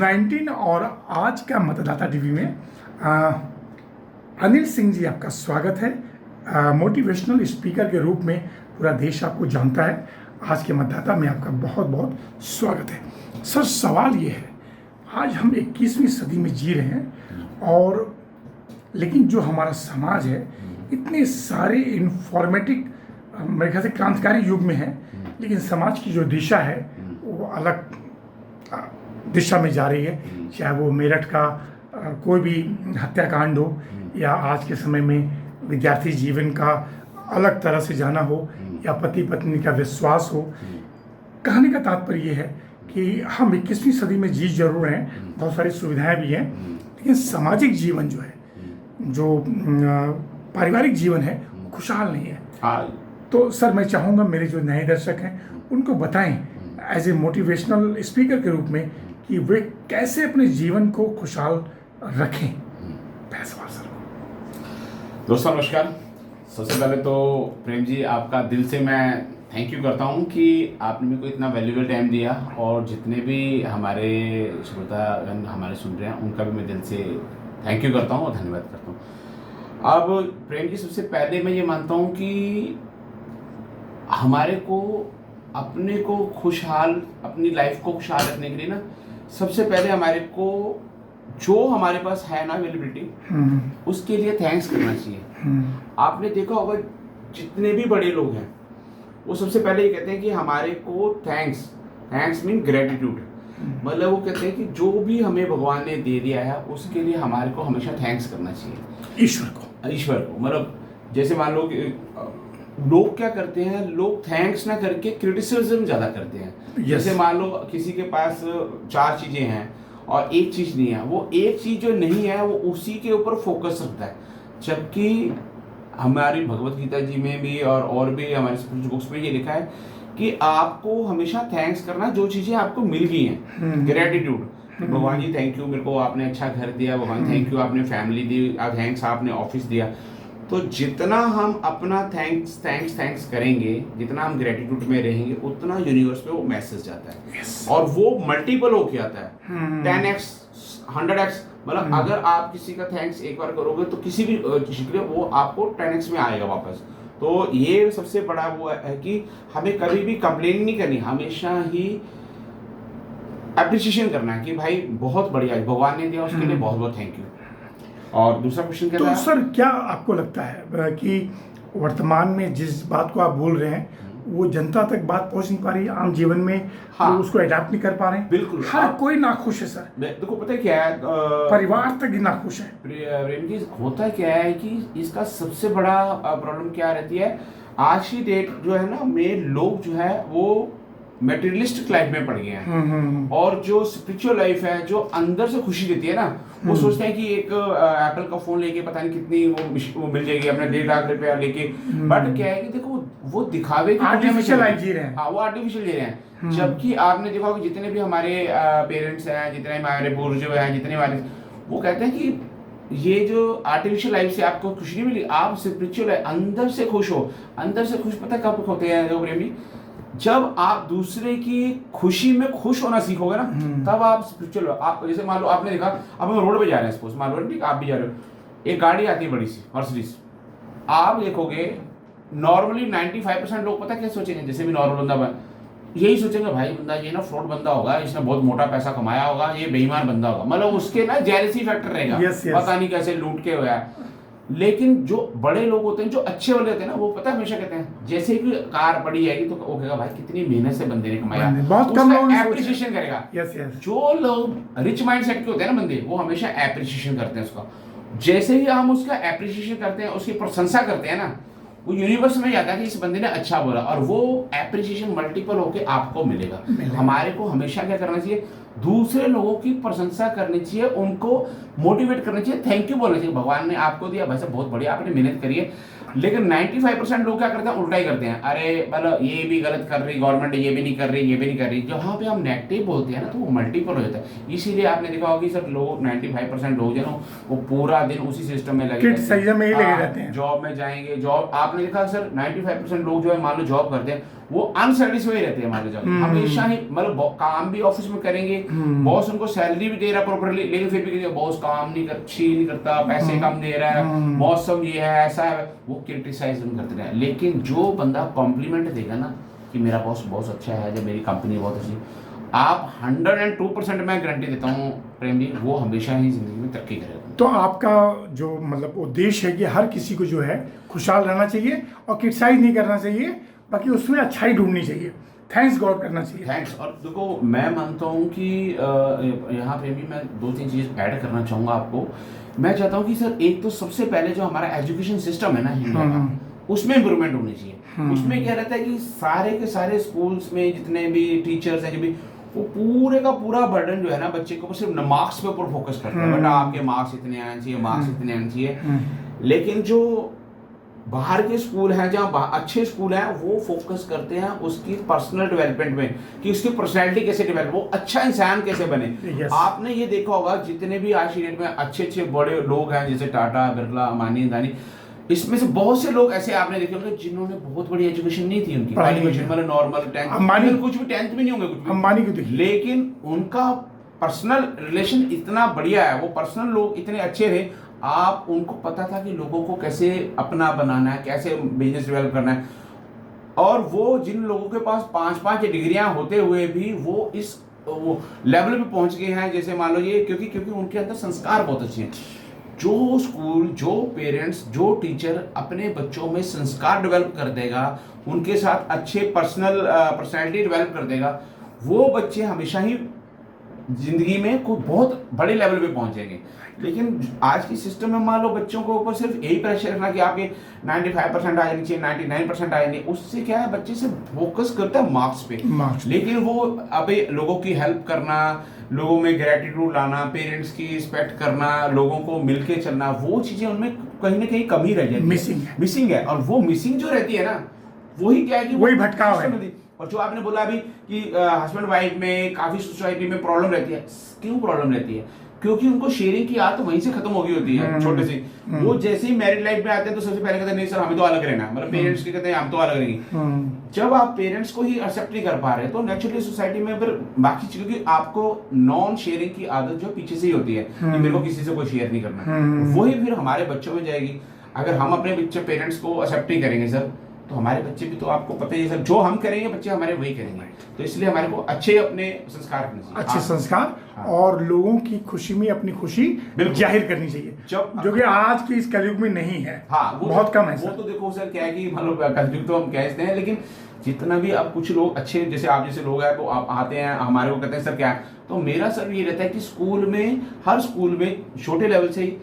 कोविड-19 और आज का मतदाता टीवी में अनिल सिंह जी आपका स्वागत है। मोटिवेशनल स्पीकर के रूप में पूरा देश आपको जानता है। आज के मतदाता में आपका बहुत बहुत स्वागत है। सर, सवाल ये है, आज हम 21वीं सदी में जी रहे हैं और लेकिन जो हमारा समाज है इतने सारे इंफॉर्मेटिव मेरे ख्याल से क्रांतिकारी युग में है, लेकिन समाज की जो दिशा है वो अलग दिशा में जा रही है। चाहे वो मेरठ का कोई भी हत्याकांड हो या आज के समय में विद्यार्थी जीवन का अलग तरह से जाना हो या पति पत्नी का विश्वास हो। कहने का तात्पर्य ये है कि हम 21वीं सदी में जी जरूर हैं, बहुत सारी सुविधाएं भी हैं, लेकिन सामाजिक जीवन जो है, जो पारिवारिक जीवन है, खुशहाल नहीं है। तो सर, मैं चाहूँगा मेरे जो नए दर्शक हैं उनको बताएं एज ए मोटिवेशनल स्पीकर के रूप में कि वे कैसे अपने जीवन को खुशहाल रखें। पहला सवाल सर। दोस्तों नमस्कार। सबसे पहले तो प्रेम जी, आपका दिल से मैं थैंक यू करता हूं कि आपने मेरे को इतना वैल्यूबल टाइम दिया, और जितने भी हमारे श्रोतागण हमारे सुन रहे हैं उनका भी मैं दिल से थैंक यू करता हूं और धन्यवाद करता हूं। अब प्रेम जी, सबसे पहले मैं ये मानता हूं कि हमारे को अपने को खुशहाल, अपनी लाइफ को खुशहाल रखने के लिए ना, सबसे पहले हमारे को जो हमारे पास है ना अवेलेबिलिटी, उसके लिए थैंक्स करना चाहिए। आपने देखा होगा जितने भी बड़े लोग हैं वो सबसे पहले ये कहते हैं कि हमारे को थैंक्स मीन ग्रेटिट्यूड। मतलब वो कहते हैं कि जो भी हमें भगवान ने दे दिया है उसके लिए हमारे को हमेशा थैंक्स करना चाहिए ईश्वर को। मतलब जैसे मान लो कि लोग क्या करते हैं, लोग थैंक्स ना करके क्रिटिसिज्म ज्यादा करते हैं। जैसे मान लो किसी के पास 4 चीजें हैं और एक चीज नहीं है, वो एक चीज जो नहीं है वो उसी के ऊपर फोकस रखता है। जबकि हमारी भगवत गीता जी में भी और भी हमारे स्पिरिचुअल बुक्स में ये लिखा है कि आपको हमेशा थैंक्स करना जो चीजें आपको मिल गई हैं। ग्रेटिट्यूड, भगवान जी थैंक यू, मेरे को आपने अच्छा घर दिया, भगवान थैंक यू आपने फैमिली दी, थैंक्स आपने ऑफिस दिया। तो जितना हम अपना थैंक्स करेंगे, जितना हम ग्रेटिट्यूड में रहेंगे, उतना यूनिवर्स पे वो मैसेज जाता है। और वो मल्टीपल होके आता है, 10x 100x। मतलब अगर आप किसी का थैंक्स एक बार करोगे तो किसी भी चीज के लिए वो आपको 10x में आएगा वापस। तो ये सबसे बड़ा वो है कि हमें कभी भी कंप्लेन नहीं करनी, हमेशा ही अप्रिसिएशन करना है कि भाई बहुत बढ़िया भगवान ने दिया, उसके लिए बहुत बहुत थैंक यू। और दूसरा क्वेश्चन क्या था? तो सर, क्या आपको लगता है कि वर्तमान में जिस बात को आप बोल रहे हैं वो जनता तक बात पहुंच नहीं पा रही है, आम जीवन में लोग उसको अडॉप्ट नहीं कर पा रहे हैं? बिल्कुल, हर कोई नाखुश है सर। देखो पता है क्या है, परिवार तक ही नाखुश है। प्रेम जी, होता क्या है कि इसका सबसे बड़ा प्रॉब्लम क्या रहती है, आज की डेट जो है ना में लोग जो है वो मेटेरियलिस्टिक लाइफ में पड़ गए हैं। और जो स्पिरिचुअल लाइफ है, जो अंदर से खुशी देती है ना, वो सोचते हैं कि एक एप्पल का फोन लेके पता नहीं कितनी वो मिल जाएगी अपने 1.5 लाख रुपया लेके। बट क्या है कि देखो वो दिखावे की आर्टिफिशियल लाइफ जी रहे हैं। हाँ, वो आर्टिफिशियल जी रहे हैं। जबकि आपने देखा कि जितने भी हमारे पेरेंट्स हैं, जितने हमारे बुजुर्ग हैं, जितने हमारे, वो कहते हैं कि ये जो आर्टिफिशियल लाइफ से आपको खुशी नहीं मिली, आप स्पिरिचुअल अंदर से खुश हो। अंदर से खुश पता कब होते हैं जो प्रेमी, जब आप दूसरे की खुशी में खुश होना सीखोगे ना, तब आप स्पिरिचुअल। आप जैसे मान लो आपने देखा, अब हम रोड पे जा रहे हैं, सपोज मान लो ठीक आप भी जा रहे हो, एक गाड़ी आती है बड़ी सी मर्सिडीज, आप देखोगे नॉर्मली 95% लोग पता क्या सोचेंगे, जैसे भी नॉर्मल बंदा यही सोचेंगे भाई बंदा ये ना फ्रॉड बंदा होगा, इसने बहुत मोटा पैसा कमाया होगा, ये बेईमान बंदा होगा। मतलब उसके ना जेलसी फैक्टर रहेगा, पता नहीं कैसे लूट के होया। लेकिन जो बड़े लोग होते हैं, जो अच्छे वाले होते हैं ना, वो पता हमेशा कहते हैं जैसे ही कार बड़ी आएगी तो वो कहेगा भाई कितनी मेहनत से बंदे ने कमाया, बहुत कम लोग एप्रिसिएशन करेगा। जो लोग रिच माइंड सेट के होते हैं ना बंदे, वो हमेशा एप्रिसिएशन करते हैं उसका। जैसे ही हम उसका एप्रिसिएशन करते हैं, उसकी प्रशंसा करते हैं ना, वो यूनिवर्स में जाता है कि इस बंदे ने अच्छा बोला, और वो एप्रिसिएशन मल्टीपल होके आपको मिलेगा। हमारे को हमेशा क्या करना चाहिए, दूसरे लोगों की प्रशंसा करनी चाहिए, उनको मोटिवेट करना चाहिए, थैंक यू बोलना चाहिए। भगवान ने आपको दिया भाई साहब, बहुत बढ़िया, आपने मेहनत करी है। लेकिन 95% लोग क्या करते हैं, उल्टा ही करते हैं। अरे मतलब ये भी गलत कर रही गवर्नमेंट, ये भी नहीं कर रही, ये भी नहीं कर रही। जहाँ पे हम नेगेटिव बोलते हैं ना, तो वो मल्टीपल हो जाता है। इसीलिए आपने देखा होगा कि सर लोग 95% लोग जो वो पूरा दिन उसी सिस्टम में लगे रहते हैं, जॉब में जाएंगे। जॉब आपने देखा सर 95% लोग जो है मान लो जॉब करते हैं, वो अनसेटिस्फाइड रहते हैं। मान लो जॉब हमेशा ही मतलब काम भी ऑफिस में करेंगे, बॉस उनको सैलरी भी दे रहा प्रॉपरली, लेकिन फिर भी बॉस काम नहीं करता, पैसे कम दे रहा है, मौसम ये है, ऐसा है, वो क्रिटिसाइज करते रहे। लेकिन जो बंदा कॉम्प्लीमेंट देगा ना कि मेरा बॉस बहुत अच्छा है, जब मेरी कंपनी बहुत अच्छी, आप 102% मैं गारंटी देता हूँ प्रेम जी, वो हमेशा ही जिंदगी में तरक्की करेगा। तो आपका जो मतलब उद्देश्य है कि हर किसी को जो है खुशहाल रहना चाहिए और क्रिटिसाइज नहीं करना चाहिए, बाकी उसमें अच्छाई ढूंढनी चाहिए, थैंक्स गॉड करना चाहिए। थैंक्स। और देखो मैं मानता हूँ कि यहाँ पे भी मैं 2-3 चीज़ ऐड करना चाहूँगा आपको। मैं चाहता हूँ कि सर एक तो सबसे पहले जो हमारा एजुकेशन सिस्टम है ना इंडिया का, उसमें इम्प्रूवमेंट होनी चाहिए। उसमें क्या रहता है कि सारे के सारे स्कूल्स में जितने भी टीचर्स हैं, जो भी, वो पूरे का पूरा बर्डन जो है ना बच्चे को सिर्फ मार्क्स पे ऊपर फोकस करते हैं। बेटा आपके मार्क्स इतने आने चाहिए, मार्क्स इतने आने चाहिए। लेकिन जो बाहर के स्कूल हैं, जहाँ अच्छे स्कूल हैं, वो फोकस करते हैं उसकी पर्सनल डेवलपमेंट में, कि उसकी पर्सनैलिटी कैसे डेवलप, वो अच्छा इंसान कैसे बने। आपने ये देखा होगा जितने भी आज की डेट में अच्छे बड़े लोग हैं, जैसे टाटा, बिरला, अंबानी, अदानी, इसमें से बहुत से लोग ऐसे आपने देखे होंगे जिन्होंने बहुत बड़ी एजुकेशन नहीं थी उनकी, एजुकेशन मतलब नॉर्मल 10th, कुछ भी 10th भी नहीं होंगे, कुछ भी अंबानी को देखिए, लेकिन उनका पर्सनल रिलेशन इतना बढ़िया है, वो पर्सनल लोग इतने अच्छे थे, आप उनको पता था कि लोगों को कैसे अपना बनाना है, कैसे बिजनेस डेवलप करना है। और वो जिन लोगों के पास 5-5 डिग्रियां होते हुए भी वो इस वो लेवल पे पहुंच गए हैं, जैसे मान लो ये, क्योंकि उनके अंदर संस्कार बहुत अच्छे हैं। जो स्कूल, जो पेरेंट्स, जो टीचर अपने बच्चों में संस्कार डेवलप कर देगा, उनके साथ अच्छे पर्सनैलिटी डेवलप कर देगा, वो बच्चे हमेशा ही जिंदगी में कोई बहुत बड़े लेवल पे पहुंचेंगे। लेकिन आज की सिस्टम में मान लो बच्चों को ऊपर सिर्फ यही प्रेशर रखना कि आपके 95% आ जानी चाहिए, 99% आ जानी, उससे क्या है, बच्चे से फोकस करता है मार्क्स पे। लेकिन वो अभी लोगों की हेल्प करना, लोगों में ग्रेटिट्यूड लाना, पेरेंट्स की रिस्पेक्ट करना, लोगों को मिलके चलना, वो चीजें उनमें कहीं ना कहीं कमी रह जाती है, मिसिंग है। और वो मिसिंग जो रहती है ना, वही क्या है कि वही भटकाव है। और जो आपने बोला अभी कि हस्बैंड वाइफ में काफी सोसाइटी में प्रॉब्लम रहती है, क्यों प्रॉब्लम रहती है? क्योंकि उनको शेयरिंग की आदत वहीं से खत्म हो गई होती है, छोटे से। वो जैसे ही मैरिड लाइफ में आते हैं तो सबसे पहले कहते हैं नहीं सर हमें तो अलग रहना, मतलब पेरेंट्स के कहते हैं हम तो अलग रहेंगे। जब आप पेरेंट्स को ही एक्सेप्ट नहीं कर पा रहे तो नेचुरली सोसाइटी में फिर बाकी चीजों की आपको नॉन शेयरिंग की आदत जो पीछे से ही होती है कि मेरे को किसी से कोई शेयर नहीं करना, वही फिर हमारे बच्चों में जाएगी। अगर हम अपने बच्चे पेरेंट्स को एक्सेप्ट नहीं करेंगे सर, तो हमारे बच्चे भी, तो आपको पता ही है सर, जो हम करेंगे बच्चे हमारे वही करेंगे। तो इसलिए हमारे को अच्छे अपने संस्कार करने चाहिए, अच्छे संस्कार, और लोगों की खुशी में अपनी खुशी जाहिर करनी चाहिए, जो कि आज के इस कलयुग में नहीं है। वो बहुत कम है। वो तो देखो सर क्या है कि मतलब कलयुग तो हम कहते हैं, लेकिन जितना भी अब कुछ लोग अच्छे, जैसे आप जैसे लोग हैं, तो आप आते हैं हमारे को कहते हैं सर क्या है, तो मेरा सर ये रहता है कि स्कूल में, हर स्कूल में छोटे लेवल से ही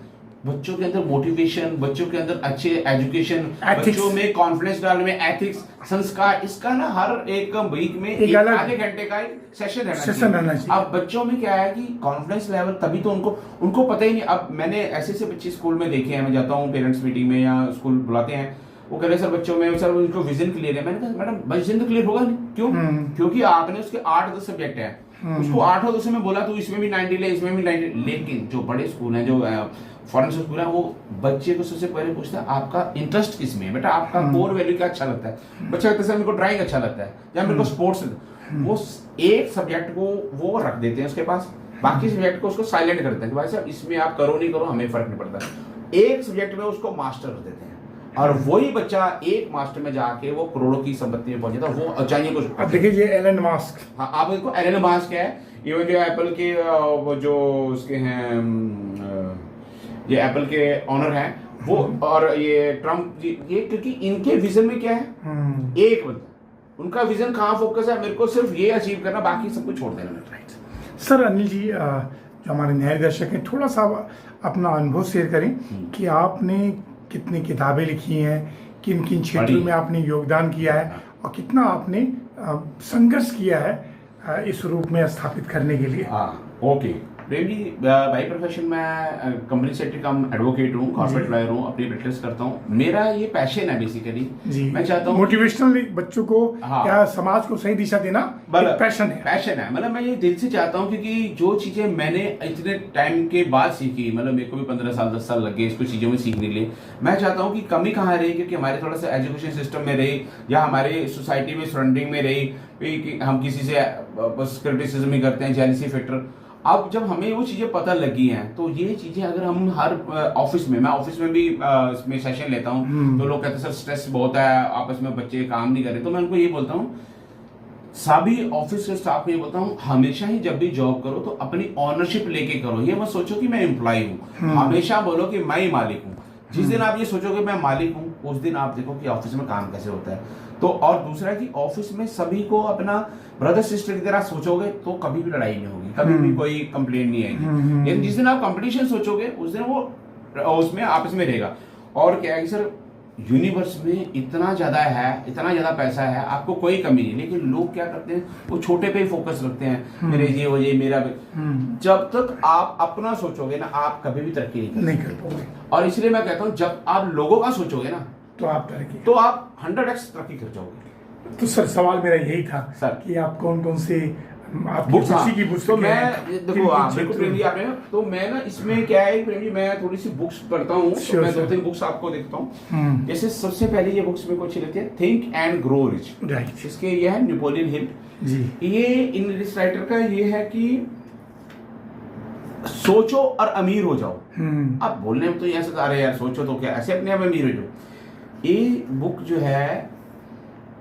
बच्चों के अंदर मोटिवेशन, बच्चों के अंदर अच्छे एजुकेशन, बच्चों में कॉन्फिडेंस डालने में, एथिक्स, संस्कार, इसका ना हर एक वीक में एक आधे घंटे का एक सेशन रहना चाहिए। अब बच्चों में क्या है कि कॉन्फिडेंस लेवल, तभी तो उनको पता ही नहीं। अब मैंने ऐसे बच्चे स्कूल में देखे हैं, मैं जाता हूँ पेरेंट्स मीटिंग में या स्कूल बुलाते हैं, वो कह रहे सर बच्चों में सर उनको विजन क्लियर है। मैंने कहा मैडम विजन तो क्लियर होगा नहीं, क्यों? क्योंकि आपने उसके 8-10 सब्जेक्ट है, उसको 8 में बोला तो इसमें भी 90 ले, इसमें भी 90। लेकिन जो बड़े स्कूल हैं, जो फॉरेन स्कूल है, वो बच्चे को सबसे पहले पूछता है आपका इंटरेस्ट किस में है, बेटा आपका कोर वैल्यू क्या अच्छा लगता है। बच्चा कहता है सर मेरे को ड्राइंग अच्छा लगता है या मेरे को स्पोर्ट्स। वो एक सब्जेक्ट को वो रख देते हैं उसके पास, बाकी सब्जेक्ट को उसको साइलेंट कर देते हैं कि भाई साहब इसमें आप करो नहीं करो हमें फर्क नहीं पड़ता। एक सब्जेक्ट में उसको मास्टर कर देते हैं, और वही बच्चा एक मास्टर में जाके वो करोड़ों की संपत्ति में पहुंच जाता है। वो चाहिए कुछ। देखिए ये एलन मास्क, हाँ आप देखो एलन मास्क है, इवन जो एप्पल के वो जो उसके हैं, ये एप्पल के ऑनर हैं वो, और ये ट्रम्प जी, ये क्योंकि इनके विजन में क्या है, एक बंदा, उनका विजन कहाँ फोकस है, मेरे को सिर्फ ये अचीव करना, बाकी सब कुछ छोड़ देना। Right sir. अनिल जी, जो हमारे नए दर्शक हैं, थोड़ा सा अपना अनुभव शेयर करें कि आपने कितनी किताबें लिखी हैं, किन किन क्षेत्रों में आपने योगदान किया है, और कितना आपने संघर्ष किया है इस रूप में स्थापित करने के लिए। Okay, Prem ji, by profession मैं कंपनी सेक्रेटरी कम एडवोकेट हूँ, कॉर्पोरेट लॉयर हूँ, अपनी प्रैक्टिस करता हूँ। मेरा ये पैशन है बेसिकली जी। मैं चाहता हूँ मोटिवेशनल बच्चों को हाँ, या समाज को सही दिशा देना एक पैशन है। मतलब मैं ये दिल से चाहता हूँ, क्योंकि जो चीजें मैंने इतने टाइम के बाद सीखी, मतलब मेरे को भी 15 साल 10 साल लग गए इसको चीजों में सीखने के लिए। मैं चाहता हूँ कि कमी कहाँ रही, क्योंकि हमारे थोड़ा सा एजुकेशन सिस्टम में रही या हमारे सोसाइटी में सराउंडिंग में रही कि हम किसी से बस क्रिटिसिज्म ही करते हैं, जेलसी फैक्टर। अब जब हमें वो चीजें पता लगी हैं, तो ये चीजें अगर हम हर ऑफिस में, मैं ऑफिस में भी इसमें सेशन लेता हूँ, तो लोग कहते हैं सर स्ट्रेस बहुत है, आपस में बच्चे काम नहीं कर रहे। तो मैं उनको ये बोलता हूँ, सभी ऑफिस के स्टाफ को ये बोलता हूँ, हमेशा ही जब भी जॉब करो तो अपनी ऑनरशिप लेके करो। ये मत सोचो कि मैं एम्प्लॉय हूँ, हमेशा बोलो कि मैं ही मालिक हूँ। जिस दिन आप ये सोचोगे मैं मालिक हूँ, उस दिन आप देखो कि ऑफिस में काम कैसे होता है। तो और दूसरा कि ऑफिस में सभी को अपना ब्रदर सिस्टर की तरह सोचोगे तो कभी भी लड़ाई नहीं होगी, कभी भी कोई कंप्लेन नहीं आएगी। लेकिन जिस दिन आप कंपटीशन सोचोगे उस दिन वो उसमें आपस में रहेगा। और क्या है कि सर यूनिवर्स में इतना ज्यादा है, इतना ज्यादा पैसा है, आपको कोई कमी नहीं। लेकिन लोग क्या करते हैं, वो छोटे पे ही फोकस रखते हैं, मेरे ये हो ये मेरा। जब तक आप अपना सोचोगे ना, आप कभी भी तरक्की नहीं कर पाओगे। और इसलिए मैं कहता हूँ, जब आप लोगों का सोचोगे ना, तो आप 100x तरक्की कर जाओगे। तो सर सवाल मेरा यही था सर कि आप कौन कौन से बुक्स की बुक्स तो मैं देखो आपको प्रेम जी आपने, तो मैं ना इसमें क्या है प्रेम जी, मैं थोड़ी सी बुक्स पढ़ता हूँ, तो मैं 2-3 बुक्स आपको देखता हूँ। जैसे सबसे पहले ये बुक्स मेरे को अच्छी लगती है, थिंक एंड ग्रो रिच। इसके ये है नेपोलियन हिल जी। ये इंग्लिश राइटर का ये है कि सोचो और अमीर हो जाओ। आप बोलने में तो ऐसे आ रहे यार, सोचो तो क्या, ऐसे अपने आप अमीर हो जाओ। ये बुक जो है,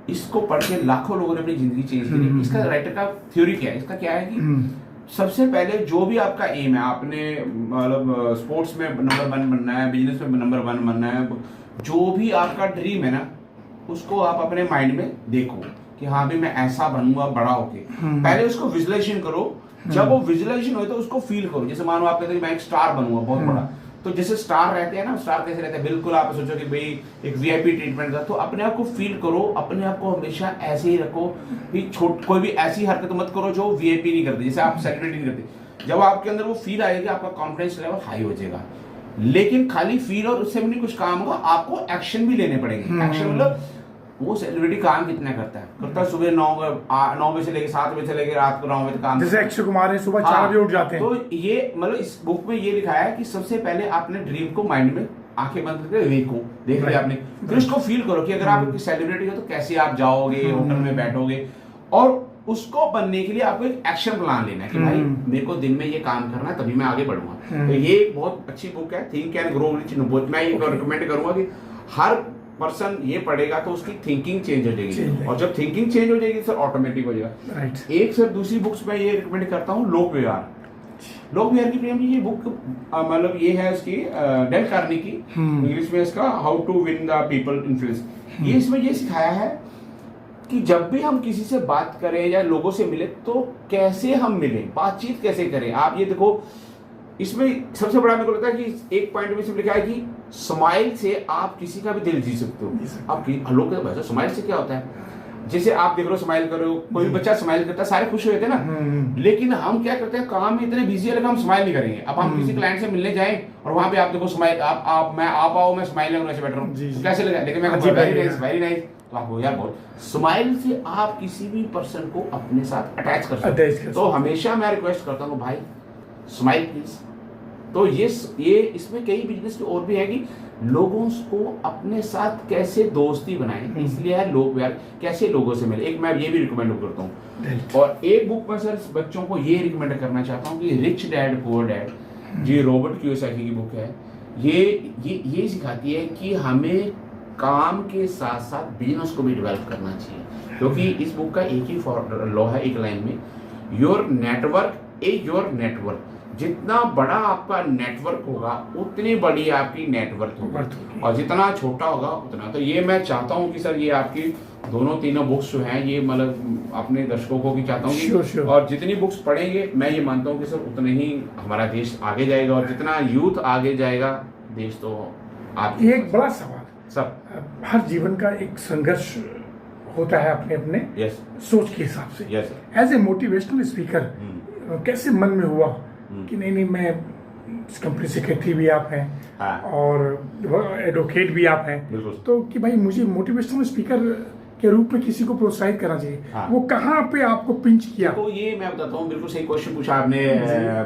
इसको पढ़ के लाखों लोगों ने अपनी जिंदगी चेंज की। इसका राइटर का थ्योरी क्या है, इसका क्या है कि सबसे पहले जो भी आपका एम है, आपने मतलब स्पोर्ट्स में नंबर 1 बनना है, बिजनेस में नंबर 1 बनना है, जो भी आपका ड्रीम है ना, उसको आप अपने माइंड में देखो कि हाँ भी मैं ऐसा बनूंगा बड़ा होके। पहले उसको विजुलाइजेशन करो, जब वो विजुलाइजेशन हो तो उसको फील करो। जैसे मानो आप कहते हैं मैं एक स्टार बनूंगा बहुत बड़ा, तो जैसे स्टार रहते हैं ना, स्टार कैसे रहते हैं, बिल्कुल आप सोचो कि भाई एक वीआईपी ट्रीटमेंट का, तो अपने आप को फील करो, अपने आप को हमेशा ऐसे ही रखो कि कोई भी ऐसी हरकत मत करो जो वीआईपी नहीं करते, जैसे आप सेलिब्रिटी नहीं करते। जब आपके अंदर वो फील आएगा, आपका कॉन्फिडेंस लेवल हाई हो जाएगा। लेकिन खाली फील और उससे भी नहीं कुछ काम होगा, आपको एक्शन भी लेने पड़ेंगे। एक्शन मतलब वो सेलिब्रिटी काम कितना करता है सुबह 9 बजे से लेकर 7 बजे से लेकर रात को 9 बजे काम। जैसे अक्षय कुमार है, सुबह 4 बजे उठ जाते हैं। तो ये मतलब इस बुक में ये लिखा है कि सबसे पहले आपने ड्रीम को माइंड में आंखें बंद करके देख लिया आपने, फिर उसको फील करो कि अगर आप सेलिब्रिटी हो तो कैसे आप जाओगे, होटल में बैठोगे, और उसको बनने के लिए आपको एक एक्शन प्लान लेना है कि भाई मेरे को दिन में ये काम करना है, तभी मैं आगे बढ़ूंगा। तो ये एक बहुत अच्छी बुक है, थिंक एंड ग्रो रिच। मैं ये रिकमेंड करूंगा कि हर पर्सन ये पढ़ेगा तो उसकी थिंकिंग चेंज हो जाएगी, और जब थिंकिंग चेंज हो जाएगी सर ऑटोमेटिक हो जाएगा। एक सर दूसरी बुक्स में ये रिकमेंड करता हूँ, लोक व्यवहार की प्रेम जी। ये बुक मतलब ये है उसकी डेल कार्नेगी की, इंग्लिश में इसका how to win the people influence. ये इसमें ये सिखाया है कि जब भी हम किसी से बात करें या लोगों से मिले तो कैसे हम मिले, बातचीत कैसे करें। आप ये देखो, इसमें सबसे बड़ा मेरे को लगता है कि एक पॉइंट में लिखा है कि स्माइल से आप किसी का भी दिल जीत सकते हो। आप लोग कहते हैं स्माइल से क्या होता है, जैसे आप देख लो स्माइल करो, कोई भी बच्चा स्माइल करता है, सारे खुश हो जाते हैं ना। लेकिन हम क्या करते हैं, काम में इतने बिजी है, हम स्माइल नहीं करेंगे। अब हम किसी क्लाइंट से मिलने जाएं और वहां पे आप देखो स्माइल, आप आओ, मैं स्माइल ऐसे बैठ रहा हूँ, कैसे लगा, लेकिन मैं वेरी नाइस, तो आपको यार बहुत स्माइल से आप किसी भी पर्सन को अपने साथ अटैच कर सकते हैं। तो हमेशा मैं रिक्वेस्ट करता हूँ भाई स्माइल प्लीज। तो ये इसमें कई बिजनेस के और भी है कि लोगों को अपने साथ कैसे दोस्ती बनाएं, इसलिए है लोग यार कैसे लोगों से मिले। एक मैं ये भी रिकमेंड करता हूँ, और एक बुक में सर बच्चों को ये रिकमेंड करना चाहता हूँ कि रिच डैड पुअर डैड, जी रॉबर्ट कियोसाकी की बुक है। ये सिखाती है कि हमें काम के साथ साथ बिजनेस को भी डेवलप करना चाहिए, क्योंकि इस बुक का एक ही लॉ है, एक लाइन में, your network is your network. जितना बड़ा आपका नेटवर्क होगा उतनी बड़ी आपकी नेटवर्क होगी, और जितना छोटा होगा उतना। तो ये मैं चाहता हूँ कि सर ये आपकी तीनों बुक्स जो हैं, ये मतलब अपने दर्शकों को भी चाहता हूँ कि और जितनी बुक्स पढ़ेंगे मैं ये मानता हूँ कि सर उतने ही हमारा देश आगे जाएगा, और जितना यूथ आगे जाएगा देश तो आप। एक बड़ा सवाल सर, हर जीवन का एक संघर्ष होता है अपने अपने सोच के हिसाब से। एज ए मोटिवेशनल स्पीकर कैसे मन में हुआ कि नहीं नहीं, मैं इस कंपनी सेक्रेटरी भी आप हैं, हाँ। और एडवोकेट भी आप हैं, बिल्कुल। तो कि भाई मुझे मोटिवेशनल स्पीकर के रूप में किसी को प्रोत्साहित करना चाहिए, हाँ। वो कहाँ पे आपको पिंच किया? तो ये मैं बताता हूँ, बिल्कुल सही क्वेश्चन पूछा आपने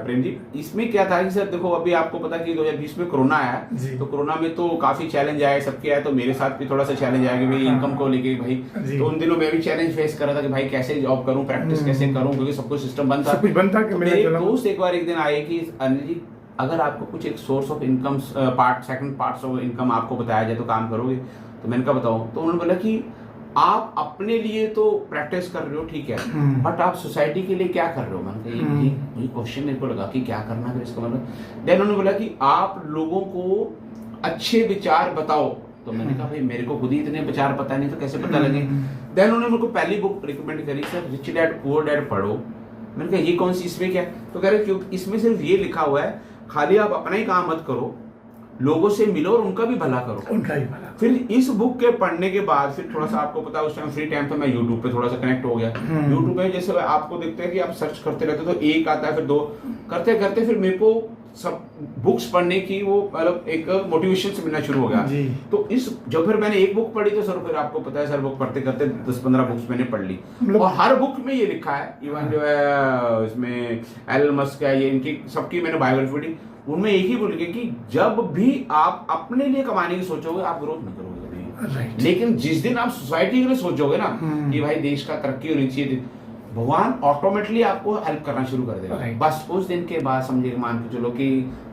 प्रेम जी। इसमें क्या था कि सर देखो, अभी आपको पता कि 2020 में कोरोना आया, तो कोरोना में तो काफी चैलेंज आए, सबके आए, तो मेरे साथ भी थोड़ा सा चैलेंज आया कि भाई इनकम को लेके भाई। तो उन दिनों मैं भी चैलेंज फेस कर रहा था कि भाई कैसे जॉब करूँ, प्रैक्टिस कैसे करूँ, क्योंकि सब कुछ सिस्टम बंद था। मेरे दोस्त एक बार एक दिन आए कि अनिल जी, अगर आपको कुछ एक source of income second parts of income आपको बताया जाए तो काम करोगे? तो मैंने कहा बताओ। तो उन्होंने बोला कि आप अपने लिए तो प्रैक्टिस कर रहे हो, ठीक है, बट आप सोसाइटी के लिए क्या कर रहे हो? मैंने कहा ये क्वेश्चन मेरे को लगा कि क्या करना है इसका मतलब। देन उन्होंने बोला कि आप लोगों को अच्छे विचार बताओ। तो मैंने कहा भाई मेरे को खुद ही इतने विचार पता नहीं तो कैसे पता लगे। देन उन्होंने मेरे को पहली बुक रिकमेंड करी, sir rich dad poor dad पढ़ो। मैंने कहा ये कौन सी, इसमें क्या? तो कह रहे क्योंकि इसमें सिर्फ ये लिखा हुआ है, खाली आप अपना ही काम मत करो, लोगों से मिलो और उनका भी भला करो, उनका ही भला। फिर इस बुक के पढ़ने के बाद फिर थोड़ा सा आपको पता, उस टाइम फ्री टाइम था, मैं यूट्यूब पे थोड़ा सा कनेक्ट हो गया। यूट्यूब पे जैसे आपको देखते हैं कि आप सर्च करते रहते हो तो एक आता है, फिर दो करते करते फिर मेरे को सब बुक्स पढ़ने की वो मतलब एक मोटिवेशन से मिलना शुरू हो गया। तो इस जब फिर मैंने एक बुक पढ़ी तो सर फिर आपको पता है सर बुक पढ़ते करते 10-15 बुक्स मैंने पढ़ ली, और हर बुक में ये लिखा है, इवन जो है इसमें एलन मस्क है, ये इनकी सबकी मैंने बायोग्राफी पढ़ी, उनमें एक ही बोल के कि जब भी आप अपने लिए कमाने की सोचोगे आप ग्रोथ नहीं करोगे, लेकिन जिस दिन आप सोसाइटी के लिए सोचोगे ना कि भाई देश का तरक्की होनी चाहिए, भगवान ऑटोमेटिकली आपको हेल्प करना शुरू कर देगा। बस उस दिन के बाद समझिए, मान के चलो कि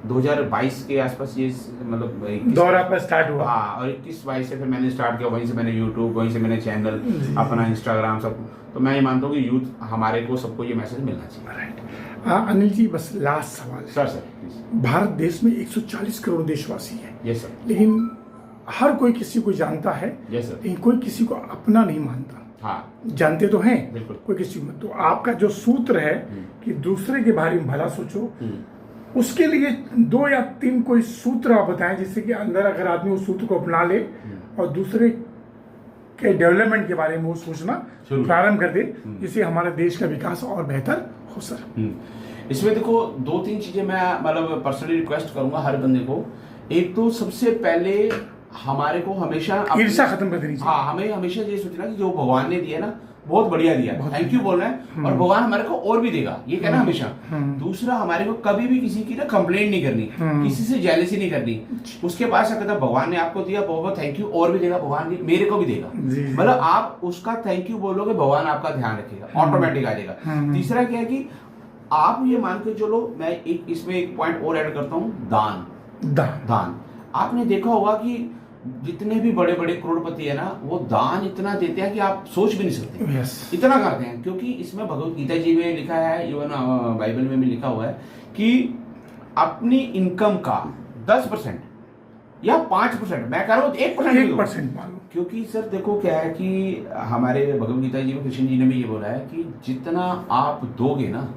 2022 के आसपास ये मतलब दौर आपका स्टार्ट हुआ। हाँ, और 21-22 से फिर मैंने स्टार्ट किया, वहीं से मैंने यूट्यूब, वहीं से मैंने चैनल अपना इंस्टाग्राम सब। तो मैं ये मानता हूँ कि यूथ हमारे को सबको ये मैसेज मिलना चाहिए। अनिल जी बस लास्ट सवाल है। सर भारत देश में 140 करोड़ देशवासी हैं। Yes sir. लेकिन हर कोई किसी को जानता है, यस सर, लेकिन कोई किसी को अपना नहीं मानता। हाँ, जानते तो हैं बिल्कुल, कोई किसी को। तो आपका जो सूत्र है कि दूसरे के बारे में भला सोचो, उसके लिए 2 या 3 कोई सूत्र आप बताएं, जिससे कि अंदर अगर आदमी उस सूत्र को अपना ले और दूसरे के डेवलपमेंट के बारे में वो सोचना प्रारंभ कर दे, जिससे हमारे देश का विकास और बेहतर हो सर। इसमें देखो 2-3 चीजें मैं मतलब पर्सनली रिक्वेस्ट करूंगा हर बंदे को। एक तो सबसे पहले हमारे को हमेशा ईर्ष्या खत्म कर देनी चाहिए। हाँ, हमें हमेशा ये सोचना कि जो भगवान ने दिया ना बहुत बढ़िया दिया, थैंक यू बोलना है, और भगवान हमारे को और भी देगा, ये कहना हमेशा। दूसरा, हमारे को कभी भी किसी की ना कंप्लेंट नहीं करनी, किसी से जेलसी नहीं करनी। उसके पास कहता भगवान ने आपको दिया, बहुत बहुत थैंक यू, और भी देगा भगवान, मेरे को भी देगा। मतलब आप उसका थैंक यू बोलोगे, भगवान आपका ध्यान रखेगा, ऑटोमेटिक आ जाएगा। तीसरा क्या है कि आप ये मान के चलो, मैं इसमें एक पॉइंट और ऐड करता हूँ, दान। आपने देखा होगा कि जितने भी बड़े बड़े करोड़पति है ना, वो दान इतना देते हैं कि आप सोच भी नहीं सकते, इतना करते हैं। क्योंकि इसमें भगवत गीता जी में लिखा है, इवन बाइबल में भी लिखा हुआ है कि अपनी इनकम का 10% या 5%, मैं कह रहा हूँ 1% मान लो। क्योंकि सर देखो क्या है कि हमारे भगवत गीता जी में कृष्ण जी ने भी ये बोला है कि जितना आप दोगे ना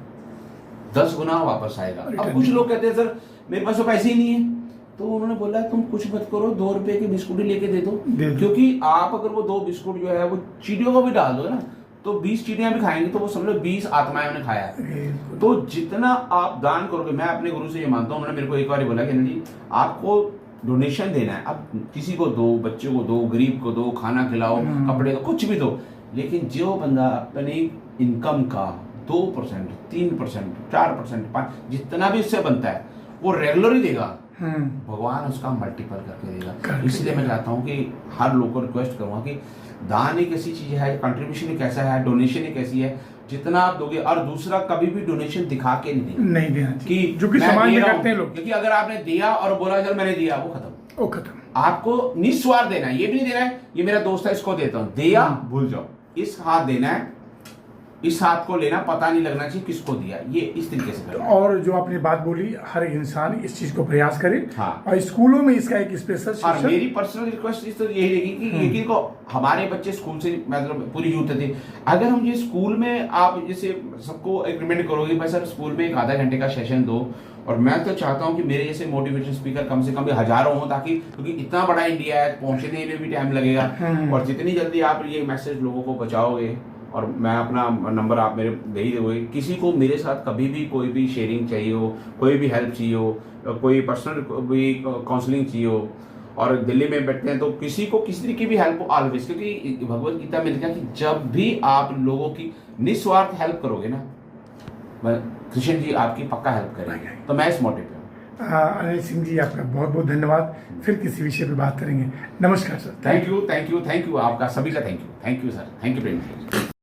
10 गुना वापस आएगा। अब कुछ लोग कहते हैं सर मेरे पास तो पैसे ही नहीं है, तो उन्होंने बोला तुम कुछ मत करो, 2 रुपए के बिस्कुट ही लेके दे दो, क्योंकि आप अगर वो 2 बिस्कुट जो है वो चींटियों को भी डाल दो ना, तो 20 चींटियां भी खाएंगी, तो वो समझ लो 20 आत्माएं उन्हें खाया है। तो जितना आप दान करोगे, मैं अपने गुरु से ये मानता हूँ, उन्होंने मेरे को एक बार बोला कि जी आपको डोनेशन देना है, अब किसी को दो, बच्चे को दो, गरीब को दो, खाना खिलाओ, कपड़े दो, कुछ भी दो, लेकिन जो बंदा अपनी इनकम का 2%, 3%, 4%, 5% जितना भी उससे बनता है वो रेगुलर ही देगा, भगवान उसका मल्टीपल करके देगा। इसलिए मैं चाहता हूँ कि हर लोग को रिक्वेस्ट करूंगा कि दान एक ऐसी चीज है, कंट्रीब्यूशन एक ऐसा है, डोनेशन एक ऐसी है, जितना आप दोगे। और दूसरा, कभी भी डोनेशन दिखा के नहीं देना कि जो कि समाज में करते हैं लोग, क्योंकि अगर आपने दिया और बोला चल मैंने दिया, वो खत्म। आपको निस्वार्थ देना है, ये भी नहीं देना है ये मेरा दोस्त है इसको देता हूँ, दिया भूल जाओ, इस हाथ देना है, इस हाथ को लेना, पता नहीं लगना चाहिए किसको दिया, ये इस तरीके से करना। और जो आपने बात बोली, हर इंसान इस चीज को प्रयास करे। हाँ। और स्कूलों में इसका एक स्पेशल और मेरी पर्सनल रिक्वेस्ट इस तो यही रहेगी कि यकीन को हमारे बच्चे स्कूल से मतलब पूरी यूथ थे, अगर हम ये स्कूल में आप जैसे सबको एग्रीमेंट करोगे भाई सर स्कूल में 1 आधा घंटे का सेशन दो, और मैं तो चाहता हूँ कि मेरे जैसे मोटिवेशन स्पीकर कम से कम भी हजारों हो, ताकि क्योंकि इतना बड़ा इंडिया है, पहुंचने में भी टाइम लगेगा, और जितनी जल्दी आप ये मैसेज लोगों को पहुंचाओगे और मैं अपना नंबर आप मेरे दे ही दोगे। किसी को मेरे साथ कभी भी कोई भी शेयरिंग चाहिए हो, कोई भी हेल्प चाहिए हो, कोई पर्सनल भी काउंसलिंग चाहिए हो, और दिल्ली में बैठते हैं तो किसी को किसी तरीके की भी हेल्प हो ऑलवेज, क्योंकि भगवत गीता में लिखा कि जब भी आप लोगों की निस्वार्थ हेल्प करोगे ना, कृष्ण जी आपकी पक्का हेल्प करेंगे। तो मैं इस मोटिव पे हूँ। अनिल सिंह जी, आपका बहुत बहुत धन्यवाद। फिर किसी विषय पे बात करेंगे। नमस्कार सर। थैंक यू आपका सभी का thank you sir, thank you Prem ji.